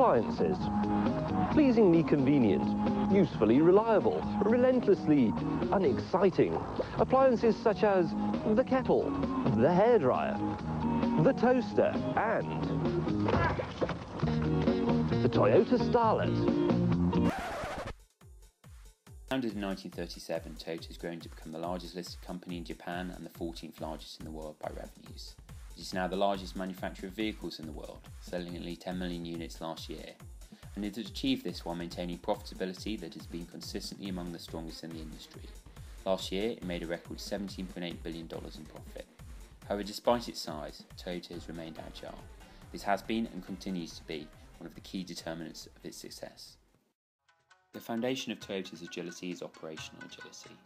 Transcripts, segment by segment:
Appliances. Pleasingly convenient, usefully reliable, relentlessly unexciting. Appliances such as the kettle, the hairdryer, the toaster, and the Toyota Starlet. Founded in 1937, Toyota has grown to become the largest listed company in Japan and the 14th largest in the world by revenues. It is now the largest manufacturer of vehicles in the world, selling nearly 10 million units last year, and it has achieved this while maintaining profitability that has been consistently among the strongest in the industry. Last year, it made a record $17.8 billion in profit. However, despite its size, Toyota has remained agile. This has been and continues to be one of the key determinants of its success. The foundation of Toyota's agility is operational agility.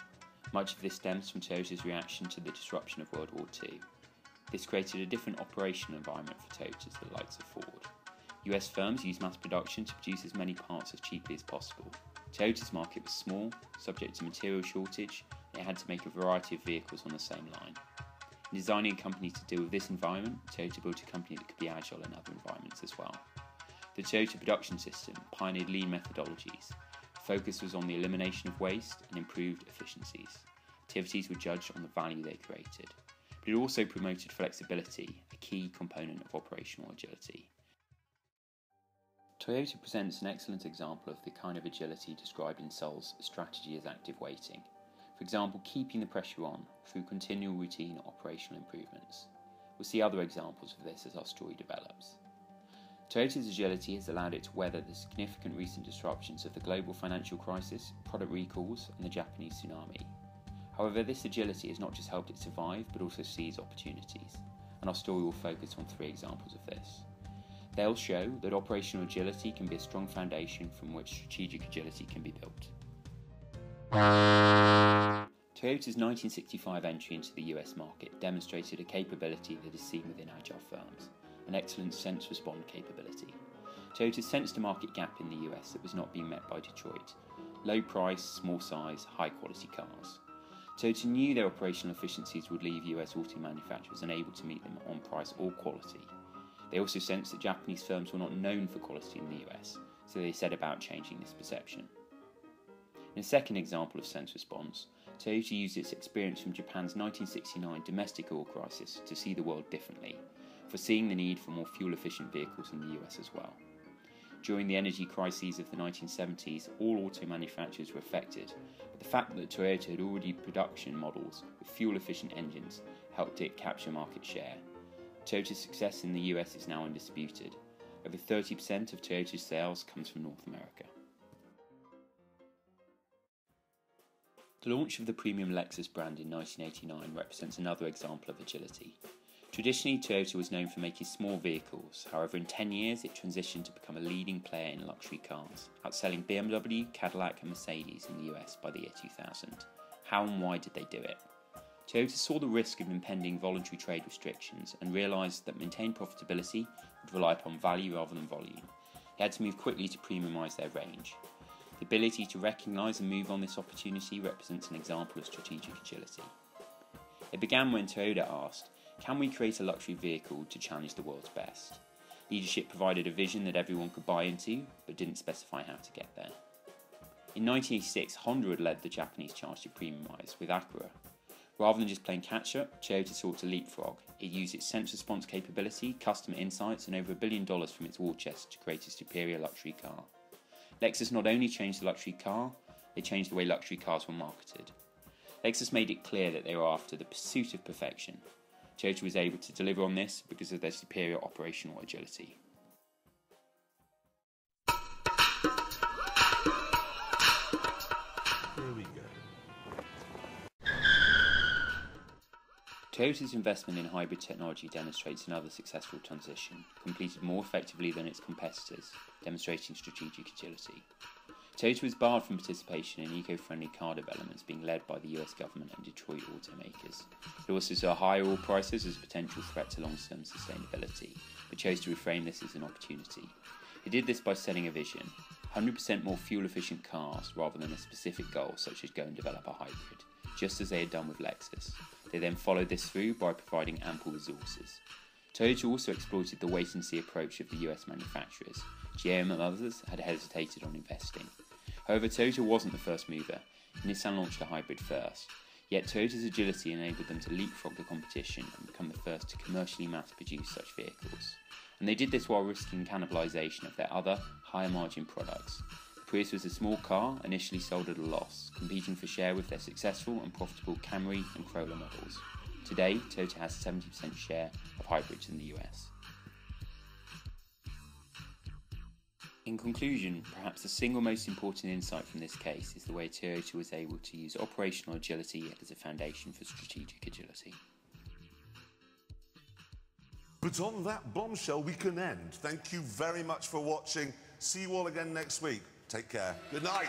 Much of this stems from Toyota's reaction to the disruption of World War II. This created a different operational environment for Toyota to the likes of Ford. US firms used mass production to produce as many parts as cheaply as possible. Toyota's market was small, subject to material shortage, and it had to make a variety of vehicles on the same line. In designing a company to deal with this environment, Toyota built a company that could be agile in other environments as well. The Toyota production system pioneered lean methodologies. Focus was on the elimination of waste and improved efficiencies. Activities were judged on the value they created. But it also promoted flexibility, a key component of operational agility. Toyota presents an excellent example of the kind of agility described in Seoul's strategy as active waiting. For example, keeping the pressure on through continual routine operational improvements. We'll see other examples of this as our story develops. Toyota's agility has allowed it to weather the significant recent disruptions of the global financial crisis, product recalls, and the Japanese tsunami. However, this agility has not just helped it survive, but also seize opportunities, and our story will focus on 3 examples of this. They'll show that operational agility can be a strong foundation from which strategic agility can be built. Toyota's 1965 entry into the US market demonstrated a capability that is seen within agile firms. An excellent sense-respond capability. Toyota sensed a market gap in the US that was not being met by Detroit. Low price, small size, high quality cars. Toyota knew their operational efficiencies would leave US auto manufacturers unable to meet them on price or quality. They also sensed that Japanese firms were not known for quality in the US, so they set about changing this perception. In a second example of sense response, Toyota used its experience from Japan's 1969 domestic oil crisis to see the world differently, foreseeing the need for more fuel-efficient vehicles in the US as well. During the energy crises of the 1970s, all auto manufacturers were affected, but the fact that Toyota had already production models with fuel-efficient engines helped it capture market share. Toyota's success in the US is now undisputed. Over 30% of Toyota's sales comes from North America. The launch of the premium Lexus brand in 1989 represents another example of agility. Traditionally, Toyota was known for making small vehicles. However, in 10 years, it transitioned to become a leading player in luxury cars, outselling BMW, Cadillac and Mercedes in the US by the year 2000. How and why did they do it? Toyota saw the risk of impending voluntary trade restrictions and realised that maintained profitability would rely upon value rather than volume. They had to move quickly to premiumise their range. The ability to recognise and move on this opportunity represents an example of strategic agility. It began when Toyota asked, can we create a luxury vehicle to challenge the world's best? Leadership provided a vision that everyone could buy into, but didn't specify how to get there. In 1986, Honda had led the Japanese charge to premiumise with Acura. Rather than just playing catch-up, Toyota sought to leapfrog. It used its sense response capability, customer insights, and over $1 billion from its war chest to create a superior luxury car. Lexus not only changed the luxury car, they changed the way luxury cars were marketed. Lexus made it clear that they were after the pursuit of perfection. Toyota was able to deliver on this because of their superior operational agility. Here we go. Toyota's investment in hybrid technology demonstrates another successful transition, completed more effectively than its competitors, demonstrating strategic agility. Toyota was barred from participation in eco-friendly car developments being led by the US government and Detroit automakers. It also saw higher oil prices as a potential threat to long-term sustainability, but chose to reframe this as an opportunity. It did this by setting a vision, 100% more fuel-efficient cars rather than a specific goal such as go and develop a hybrid, just as they had done with Lexus. They then followed this through by providing ample resources. Toyota also exploited the wait-and-see approach of the US manufacturers, GM and others had hesitated on investing. However, Toyota wasn't the first mover. Nissan launched a hybrid first, yet Toyota's agility enabled them to leapfrog the competition and become the first to commercially mass-produce such vehicles. And they did this while risking cannibalisation of their other, higher-margin products. The Prius was a small car, initially sold at a loss, competing for share with their successful and profitable Camry and Corolla models. Today, Toyota has 70% share of hybrids in the US. In conclusion, perhaps the single most important insight from this case is the way Toyota was able to use operational agility as a foundation for strategic agility. But on that bombshell we can end. Thank you very much for watching. See you all again next week. Take care. Good night.